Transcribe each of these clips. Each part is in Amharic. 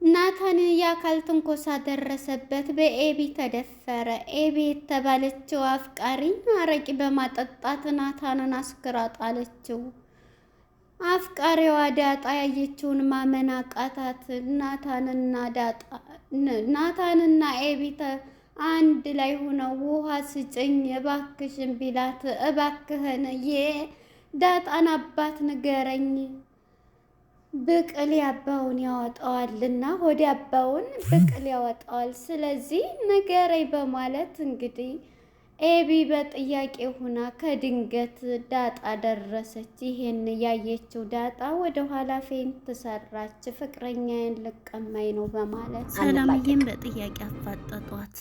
ናታን የአካል ትንኮሳ ደረሰበት። በኤቢ ተደፈረ። ኤቢ የተባለችው አፍቃሪ አረቂ በማጠጣት ናታንን አስክራ ጣለችው። አፍቃሪዋ ዳጣ ያየችውን ማመን አቃታት። ናታንና ኤቢ አንድ ላይ ሆነው ውሃ ስጭኝ እባክሽን ቢላት እባክህን የዳጣን አባት ንገረኝ ብቅል ያባውን ያወጣዋልና ወደ አባውን ብቅል ያወጣዋል። ስለዚህ ንገረኝ በማለት እንግዲህ ኤቢ በጥያቄ ሁና ከድንገት ዳጣ ደረሰች። ይሄን ያየችው ዳጣ ወደ ኋላ ፌንት ሰራች። ፍቅረኛዬን ልቀማኝ ነው በማለት ሰላምዬም በጥያቄ አፋጠጧት።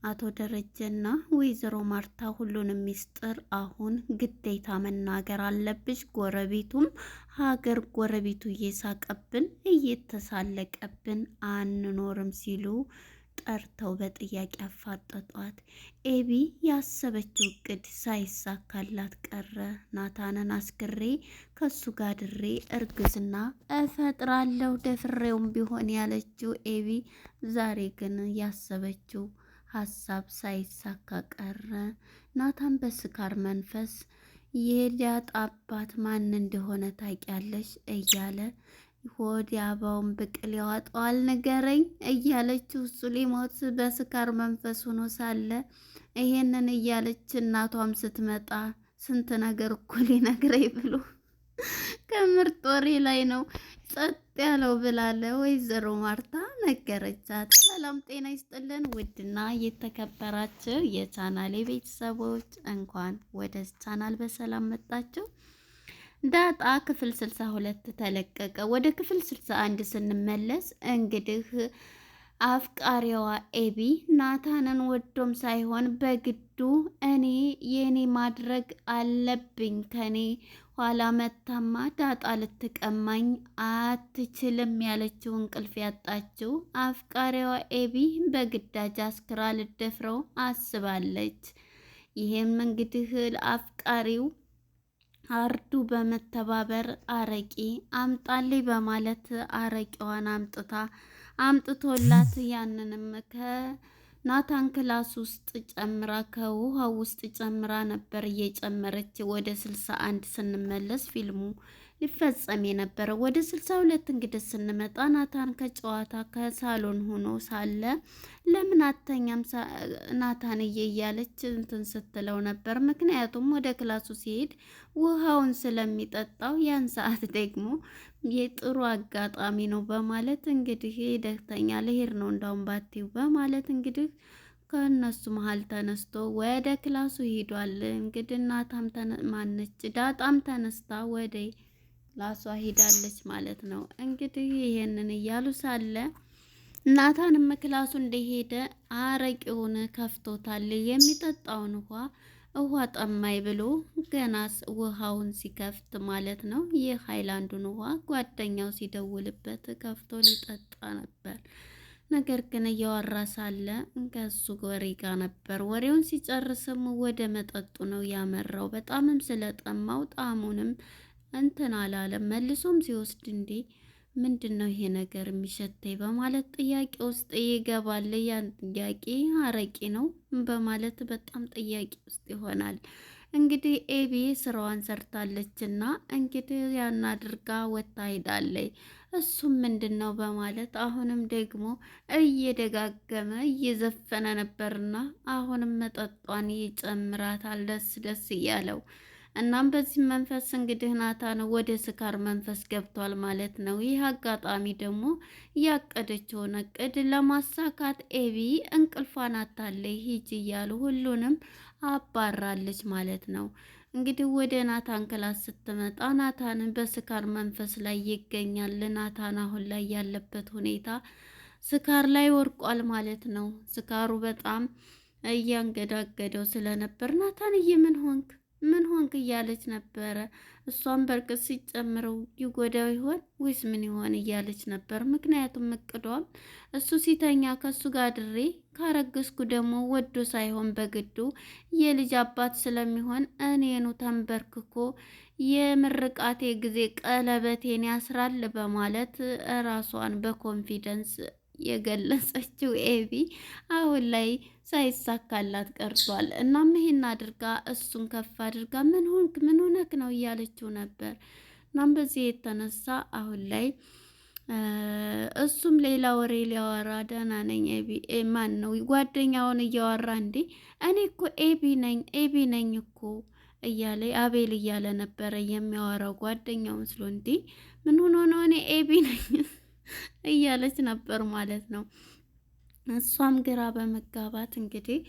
አቶ ደረጀና ወይዘሮ ማርታ ሁሉንም ሚስጥር አሁን ግዴታ መናገር አለብሽ፣ ጎረቤቱም ሀገር ጎረቤቱ እየሳቀብን እየተሳለቀብን አንኖርም ሲሉ ጠርተው በጥያቄ አፋጠጧት። ኤቢ ያሰበችው እቅድ ሳይሳካላት ቀረ። ናታንን አስክሬ ከሱ ጋር ድሬ እርግዝና እፈጥራለሁ ደፍሬውም ቢሆን ያለችው ኤቢ ዛሬ ግን ያሰበችው ሀሳብ ሳይሳካ ቀረ። ናታን በስካር መንፈስ የዳጣ አባት ማን እንደሆነ ታውቂያለሽ እያለ ሆድ አባውን ብቅል ያወጣዋል ንገረኝ እያለችው እሱ ሊሞት በስካር መንፈስ ሆኖ ሳለ ይሄንን እያለች እናቷም ስትመጣ ስንት ነገር እኮ ሊነግረኝ ብሎ ከምርጥ ወሬ ላይ ነው ጸጥ ያለው ብላለ ወይዘሮ ማርታ ነገረቻት። ሰላም ጤና ይስጥልን ውድና የተከበራችሁ የቻናሌ ቤተሰቦች እንኳን ወደ ቻናል በሰላም መጣችሁ። ዳጣ ክፍል 62 ተለቀቀ። ወደ ክፍል 61 ስንመለስ እንግዲህ አፍቃሪዋ ኤቢ ናታንን ወዶም ሳይሆን በግዱ እኔ የኔ ማድረግ አለብኝ ከኔ ኋላ መታማ ዳጣ ልትቀማኝ አትችልም ያለችው እንቅልፍ ያጣችው አፍቃሪዋ ኤቢ በግዳጅ አስክራ ልደፍረው አስባለች። ይሄም እንግዲህ አፍቃሪው አርዱ በመተባበር አረቂ አምጣልኝ በማለት አረቂዋን አምጥቶላት ያንንም ከናታን ክላስ ውስጥ ጨምራ ከውሃው ውስጥ ጨምራ ነበር እየጨመረች ወደ 61 ስንመለስ ፊልሙ ሊፈጸም የነበረው ወደ 62 እንግዲህ ስንመጣ ናታን ከጨዋታ ከሳሎን ሆኖ ሳለ ለምን አተኛም ናታንዬ እያለች እንትን ስትለው ነበር። ምክንያቱም ወደ ክላሱ ሲሄድ ውሃውን ስለሚጠጣው ያን ሰዓት ደግሞ የጥሩ አጋጣሚ ነው በማለት እንግዲህ ደህተኛ ልሄድ ነው እንዳውም ባቲው በማለት እንግዲህ ከእነሱ መሀል ተነስቶ ወደ ክላሱ ሄዷል። እንግዲህ ናታም ማነች ዳጣም ተነስታ ወደ ክላሷ ሄዳለች ማለት ነው። እንግዲህ ይሄንን እያሉ ሳለ ናታንም ክላሱ እንደሄደ አረቂውን ከፍቶታል። የሚጠጣውን ውሃ ጠማይ ብሎ ገናስ ውሃውን ሲከፍት ማለት ነው የሃይላንዱን ውሃ ጓደኛው ሲደውልበት ከፍቶ ሊጠጣ ነበር። ነገር ግን እያወራ ሳለ ከሱ ወሬ ጋር ነበር። ወሬውን ሲጨርስም ወደ መጠጡ ነው ያመራው። በጣምም ስለጠማው ጣዕሙንም እንትን አላለም። መልሶም ሲወስድ እንዴ ምንድነው ይሄ ነገር የሚሸተኝ በማለት ጥያቄ ውስጥ ይገባል። ያን ጥያቄ አረቂ ነው በማለት በጣም ጥያቄ ውስጥ ይሆናል። እንግዲህ ኤቢ ስራዋን ሰርታለችና እንግዲህ ያን አድርጋ ወጣ ሄዳለች። እሱም ምንድነው በማለት አሁንም ደግሞ እየደጋገመ እየዘፈነ ነበርና አሁንም መጠጧን ይጨምራታል ደስ ደስ እያለው። እናም በዚህ መንፈስ እንግዲህ ናታን ወደ ስካር መንፈስ ገብቷል ማለት ነው። ይህ አጋጣሚ ደግሞ ያቀደችውን እቅድ ለማሳካት ኤቢ እንቅልፏን አታለች ሂጂ እያሉ ሁሉንም አባራለች ማለት ነው። እንግዲህ ወደ ናታን ክላስ ስትመጣ ናታን በስካር መንፈስ ላይ ይገኛል። ናታን አሁን ላይ ያለበት ሁኔታ ስካር ላይ ወርቋል ማለት ነው። ስካሩ በጣም እያንገዳገደው ስለነበር ናታንዬ ምን ሆንክ ምን ሆንክ እያለች ነበረ። እሷን በርቀት ሲጨምረው ይጎዳው ይሆን ወይስ ምን ይሆን እያለች ነበር። ምክንያቱም እቅዷም እሱ ሲተኛ ከሱ ጋር ድሬ ካረገዝኩ ደግሞ ወዶ ሳይሆን በግዱ የልጅ አባት ስለሚሆን እኔኑ ተንበርክኮ የምርቃቴ ጊዜ ቀለበቴን ያስራል በማለት ራሷን በኮንፊደንስ የገለጸችው ኤቢ አሁን ላይ ሳይሳካላት ቀርቷል። እናም ይሄን አድርጋ እሱን ከፍ አድርጋ ምን ሆንክ ምን ሆነክ ነው እያለችው ነበር። እናም በዚህ የተነሳ አሁን ላይ እሱም ሌላ ወሬ ሊያወራ ደህና ነኝ ኤቢ ማን ነው ጓደኛውን እያወራ እንዴ እኔ እኮ ኤቢ ነኝ እኮ እያለ አቤል እያለ ነበረ የሚያወራው ጓደኛው መስሎ እንዴ ምን ሆኖ ነው እኔ ኤቢ ነኝ እያለች ነበር ማለት ነው። እሷም ግራ በመጋባት እንግዲህ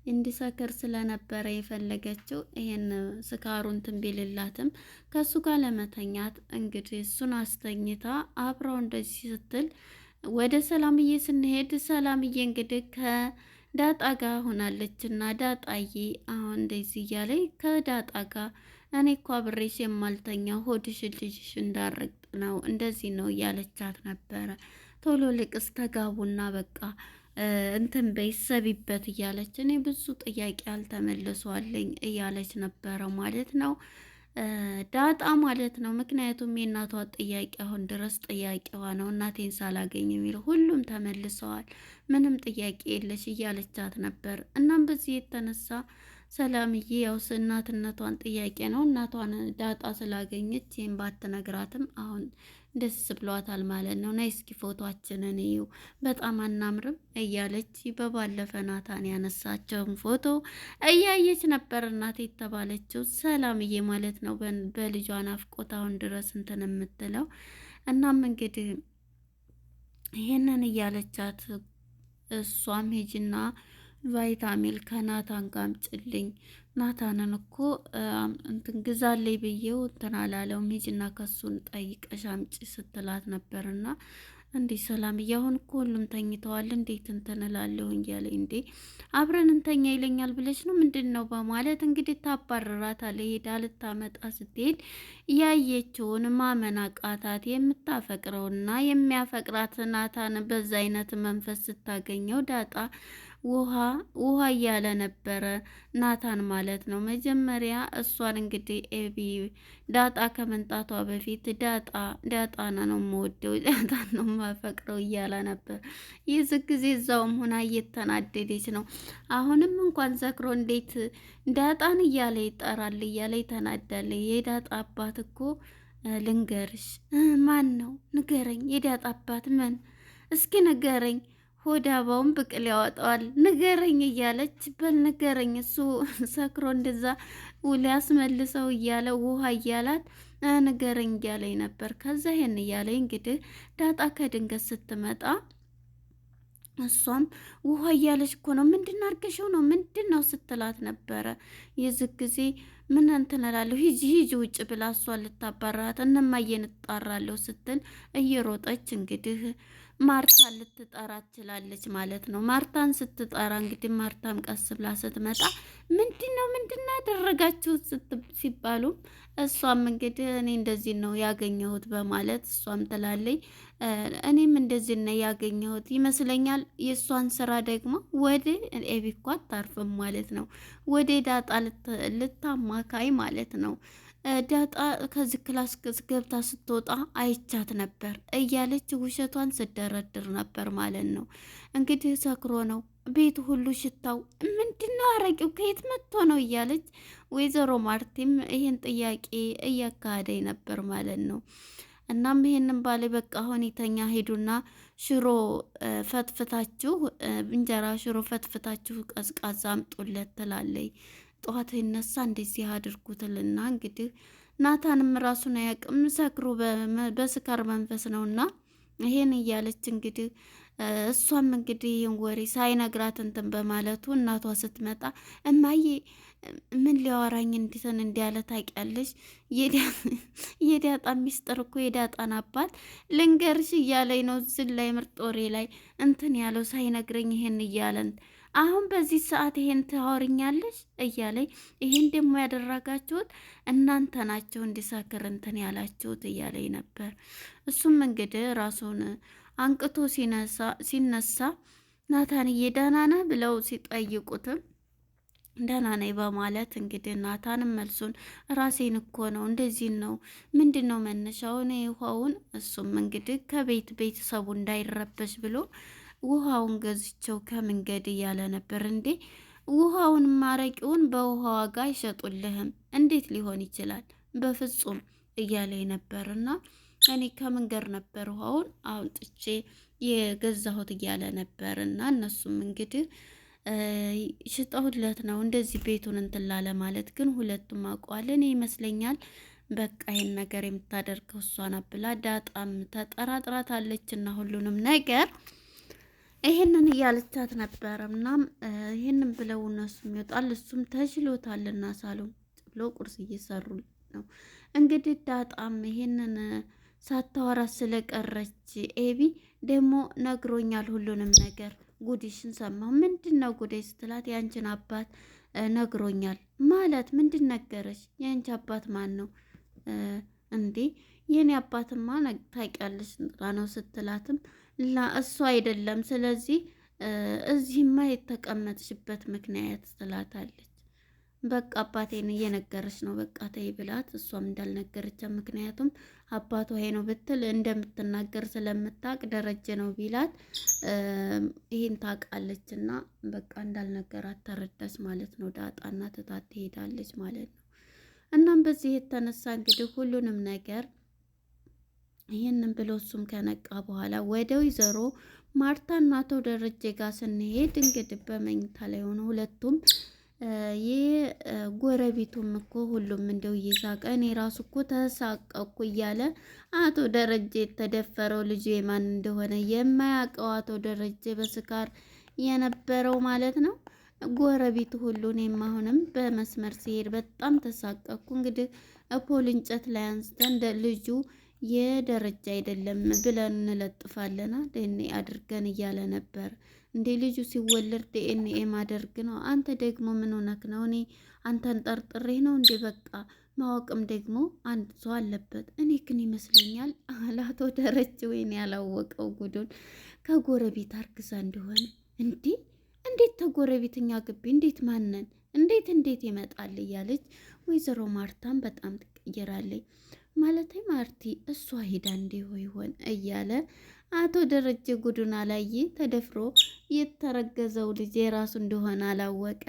እንዲሰክር ስለነበረ የፈለገችው ይሄን ስካሩን ትንቢልላትም ከሱ ጋር ለመተኛት እንግዲህ እሱን አስተኝታ አብረው እንደዚህ ስትል ወደ ሰላምዬ ስንሄድ ሰላምዬ እንግዲህ ከዳጣ ጋር ሆናለች እና ዳጣዬ አሁን እንደዚህ እያለኝ ከዳጣ ጋር እኔ እኮ አብሬሽ የማልተኛው ሆድሽ ልጅሽ እንዳረግጥ ነው እንደዚህ ነው እያለቻት ነበረ። ቶሎ ልቅስ ተጋቡና በቃ እንትን በይሰቢበት እያለች እኔ ብዙ ጥያቄ አልተመልሷለኝ እያለች ነበረ ማለት ነው ዳጣ ማለት ነው። ምክንያቱም የእናቷ ጥያቄ አሁን ድረስ ጥያቄዋ ነው። እናቴን ሳላገኝ የሚለው ሁሉም ተመልሰዋል፣ ምንም ጥያቄ የለሽ እያለቻት ነበር። እናም በዚህ የተነሳ ሰላምዬ ያው እናትነቷን ጥያቄ ነው። እናቷን ዳጣ ስላገኘች ይህን ባትነግራትም አሁን ደስ ብሏታል ማለት ነው። ነይ እስኪ ፎቶአችንን እዩ በጣም አናምርም እያለች በባለፈ ናታን ያነሳቸውን ፎቶ እያየች ነበር እናት የተባለችው ሰላምዬ ማለት ነው። በልጇ ናፍቆት አሁን ድረስ እንትን የምትለው እናም እንግዲህ ይሄንን እያለቻት እሷም ሂጂና ቫይታሚል ከናታን ጋር አምጪልኝ ናታንን እኮ እንትን ግዛልኝ ብዬው እንትን አላለውም ሂጂና ከሱን ጠይቀሽ አምጪ ስትላት ነበርና እንዴ ሰላምዬ አሁን እኮ ሁሉም ተኝተዋል እንዴት እንትን እላለሁ እያለ እንዴ አብረን እንተኛ ይለኛል ብለሽ ነው ምንድን ነው በማለት እንግዲህ ታባርራታለች። ሄዳ ልታመጣ ስትሄድ ያየችውን ማመን አቃታት። የምታፈቅረውና የሚያፈቅራት ናታን በዛ አይነት መንፈስ ስታገኘው ዳጣ ውሃ እያለ ነበረ ናታን ማለት ነው። መጀመሪያ እሷን እንግዲህ ኤቢ ዳጣ ከመንጣቷ በፊት ዳጣን ነው የምወደው ዳጣን ነው የማፈቅረው እያለ ነበር። ይህ ጊዜ እዛውም ሆና እየተናደደች ነው። አሁንም እንኳን ሰክሮ እንዴት ዳጣን እያለ ይጠራል እያለ ተናዳለ። የዳጣ አባት እኮ ልንገርሽ ማን ነው ንገረኝ፣ የዳጣ አባት ምን እስኪ ንገረኝ፣ ሆዳባውን ብቅል ያወጣዋል ንገረኝ እያለች በል ንገረኝ። እሱ ሰክሮ እንደዛ ሊያስመልሰው እያለ ውሃ እያላት ንገረኝ እያለኝ ነበር። ከዛ ይሄን እያለኝ እንግዲህ ዳጣ ከድንገት ስትመጣ እሷም ውሃ እያለች እኮ ነው ምንድን አድርገሽው ነው ምንድን ነው ስትላት ነበረ። የዚህ ጊዜ ምን እንትን እላለሁ ሂጂ ውጭ ብላ እሷን ልታባራት እነማየን እጣራለሁ ስትል እየሮጠች እንግዲህ ማርታን ልትጠራ ትችላለች ማለት ነው። ማርታን ስትጠራ እንግዲህ ማርታም ቀስ ብላ ስትመጣ ምንድን ነው ያደረጋችሁት ሲባሉም እሷም እንግዲህ እኔ እንደዚህ ነው ያገኘሁት በማለት እሷም ትላለች እኔም እንደዚህ ነው ያገኘሁት ይመስለኛል። የእሷን ስራ ደግሞ ወደ ኤቢ እኮ አታርፍም ማለት ነው። ወደ ዳጣ ልታማካይ ማለት ነው። ዳጣ ከዚህ ክላስ ገብታ ስትወጣ አይቻት ነበር እያለች ውሸቷን ስደረድር ነበር ማለት ነው። እንግዲህ ሰክሮ ነው ቤቱ ሁሉ ሽታው ምንድነው አረቂው ከየት መጥቶ ነው እያለች ወይዘሮ ማርቲም ይሄን ጥያቄ እያካሄደኝ ነበር ማለት ነው። እናም ይሄንን ባለ በቃ አሁን የተኛ ሄዱና ሽሮ ፈትፍታችሁ እንጀራ ሽሮ ፈትፍታችሁ ቀዝቃዛ አምጡለት ትላለች። ጠዋት ይነሳ እንደዚህ አድርጉትልና እንግዲህ ናታንም ራሱን አያውቅም ሰክሮ በስካር መንፈስ ነውና ይሄን እያለች እንግዲህ እሷም እንግዲህ ይህን ወሬ ሳይነግራት እንትን በማለቱ እናቷ ስትመጣ እማዬ ምን ሊያወራኝ እንዲትን እንዲያለ ታውቂያለሽ? የዳጣ ሚስጥር እኮ የዳጣን አባት ልንገርሽ እያለኝ ነው ዝን ላይ ምርጥ ወሬ ላይ እንትን ያለው ሳይነግረኝ ይሄን እያለን አሁን በዚህ ሰዓት ይሄን ታወሪኛለሽ እያለኝ ይሄን ደግሞ ያደረጋችሁት እናንተ ናቸው እንዲሰክር እንትን ያላችሁት እያለኝ ነበር። እሱም እንግዲህ ራሱን አንቅቶ ሲነሳ ናታንዬ ደህና ነህ ብለው ሲጠይቁትም ደህና ነኝ በማለት እንግዲህ ናታንም መልሱን ራሴን እኮ ነው እንደዚህ ነው ምንድን ነው መነሻውን ውሃውን እሱም እንግዲህ ከቤት ቤተሰቡ እንዳይረበሽ ብሎ ውሃውን ገዝቸው ከመንገድ እያለ ነበር። እንዴ ውሃውን ማረቂውን በውሃ ዋጋ አይሸጡልህም እንዴት ሊሆን ይችላል? በፍጹም እያለ ነበርና እኔ ከመንገድ ነበር ውሃውን አውጥቼ የገዛሁት እያለ ነበር። እና እነሱም እንግዲህ ሽጠውለት ነው እንደዚህ ቤቱን እንትን ላለ ማለት ግን ሁለቱም አውቀዋል። እኔ ይመስለኛል በቃ ይሄን ነገር የምታደርገው እሷ ናት ብላ ዳጣም ተጠራጥራታለችና ሁሉንም ነገር ይሄንን እያለቻት ነበር። እናም ይሄንን ብለው እነሱም ይወጣል። እሱም ተችሎታልና ሳሎን ብሎ ቁርስ እየሰሩ ነው። እንግዲህ ዳጣም ይሄንን ሳታወራ ስለቀረች ኤቢ ደግሞ ነግሮኛል ሁሉንም ነገር ጉዲሽን ሰማሁ። ምንድን ነው ጉዴ ስትላት ያንቺን አባት ነግሮኛል ማለት ምንድን ነገረች? የአንቺ አባት ማን ነው እንዴ? የኔ አባትማ ታውቂያለሽ ነው ስትላትም እሱ አይደለም። ስለዚህ እዚህማ የተቀመጥሽበት ምክንያት ትላታለች። በቃ አባቴን እየነገረች ነው በቃ ተይ ብላት፣ እሷም እንዳልነገረች ምክንያቱም አባቷ ይሄ ነው ብትል እንደምትናገር ስለምታውቅ ደረጀ ነው ቢላት ይሄን ታውቃለች እና በቃ እንዳልነገራት ተረዳች ማለት ነው። ዳጣና ትታት ትሄዳለች ማለት ነው። እናም በዚህ የተነሳ እንግዲህ ሁሉንም ነገር ይህንን ብሎ እሱም ከነቃ በኋላ ወደ ወይዘሮ ማርታና አቶ ደረጀ ጋር ስንሄድ እንግዲህ በመኝታ ላይ ሆነ ሁለቱም የጎረቤቱም እኮ ሁሉም እንደው እየሳቀ እኔ ራሱ እኮ ተሳቀኩ እያለ አቶ ደረጀ የተደፈረው ልጁ የማን እንደሆነ የማያውቀው አቶ ደረጀ በስካር የነበረው ማለት ነው። ጎረቤቱ ሁሉ እኔም አሁንም በመስመር ሲሄድ በጣም ተሳቀኩ። እንግዲህ ፖል እንጨት ላይ አንስተን እንደ ልጁ የደረጃ አይደለም ብለን እንለጥፋለና ዲኤንኤ አድርገን እያለ ነበር። እንዴ ልጁ ሲወለድ ዲኤንኤ ማደርግ ነው? አንተ ደግሞ ምን ሆነክ ነው? እኔ አንተን ጠርጥሬ ነው እንዴ? በቃ ማወቅም ደግሞ አንድ ሰው አለበት። እኔ ግን ይመስለኛል አቶ ደረጀ ወይኔ ያላወቀው ጉዱን ከጎረቤት አርግዛ እንደሆነ። እንዴ እንዴት ተጎረቤትኛ ግቢ እንዴት ማነን እንዴት ይመጣል እያለች ወይዘሮ ማርታን በጣም ትቀየራለች። ማለት ማርቲ እሷ ሄዳ እንዲሁ ይሆን እያለ አቶ ደረጀ ጉዱን አላየ። ተደፍሮ የተረገዘው ልጅ የራሱ እንደሆነ አላወቀ።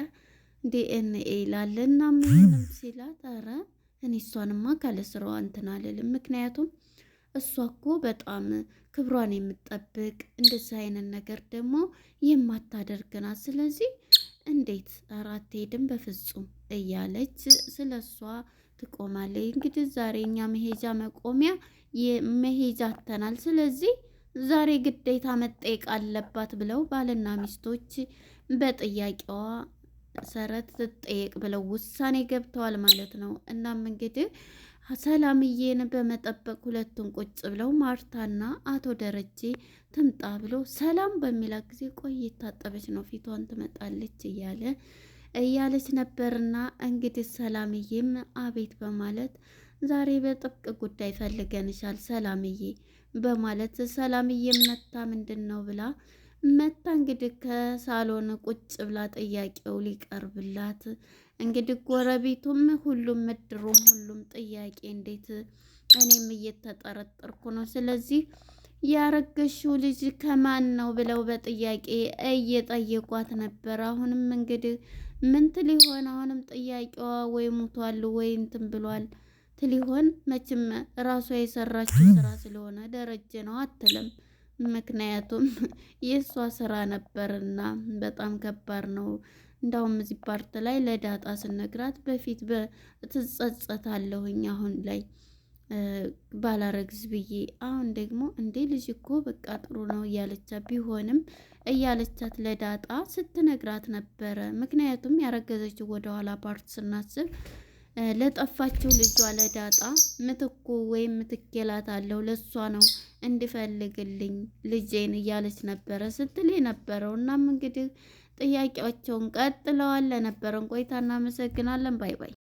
ዲኤንኤ ይላልና ምንም ሲላት ኧረ እኔ እሷንማ ካለ ስራዋ እንትን አልልም። ምክንያቱም እሷ እኮ በጣም ክብሯን የምትጠብቅ እንደዚህ አይነት ነገር ደግሞ የማታደርግናት። ስለዚህ እንዴት ኧረ አትሄድም በፍጹም እያለች ስለ እሷ ትቆማለች። እንግዲህ ዛሬ እኛ መሄጃ መቆሚያ መሄጃ አተናል። ስለዚህ ዛሬ ግዴታ መጠየቅ አለባት ብለው ባልና ሚስቶች በጥያቄዋ መሰረት ትጠየቅ ብለው ውሳኔ ገብተዋል ማለት ነው። እናም እንግዲህ ሰላምዬን በመጠበቅ ሁለቱን ቁጭ ብለው ማርታና አቶ ደረጀ ትምጣ ብለው ሰላም በሚላት ጊዜ ቆይ የታጠበች ነው ፊቷን ትመጣለች እያለች ነበርና እንግዲህ ሰላምዬም አቤት በማለት ዛሬ በጥብቅ ጉዳይ ፈልገንሻል ሰላምዬ በማለት ሰላምዬም መታ ምንድን ነው ብላ መታ እንግዲህ ከሳሎን ቁጭ ብላ ጥያቄው ሊቀርብላት እንግዲህ ጎረቤቱም ሁሉም ምድሩም ሁሉም ጥያቄ እንዴት እኔም እየተጠረጠርኩ ነው። ስለዚህ ያረገሽው ልጅ ከማን ነው ብለው በጥያቄ እየጠየቋት ነበር። አሁንም እንግዲህ ምንት ሊሆን አሁንም ጥያቄዋ ወይ ሙቷል ወይ እንትን ብሏል ትሊሆን መቼም ራሷ የሰራችው ስራ ስለሆነ ደረጀ ነው አትልም። ምክንያቱም የእሷ ስራ ነበርና በጣም ከባድ ነው። እንዳውም እዚህ ፓርት ላይ ለዳጣ ስነግራት በፊት ትጸጸታለሁኝ አሁን ላይ ባላረግዝ ብዬ አሁን ደግሞ እንዴ ልጅ እኮ በቃ ጥሩ ነው እያለቻት ቢሆንም እያለቻት ለዳጣ ስትነግራት ነበረ። ምክንያቱም ያረገዘችው ወደኋላ ፓርት ስናስብ ለጠፋችው ልጇ ለዳጣ ምትኩ ወይም ምትኬላት አለው ለሷ ነው እንድፈልግልኝ ልጄን እያለች ነበረ ስትል የነበረው። እናም እንግዲህ ጥያቄያቸውን ቀጥለዋል። ለነበረን ቆይታ እናመሰግናለን። ባይ ባይ።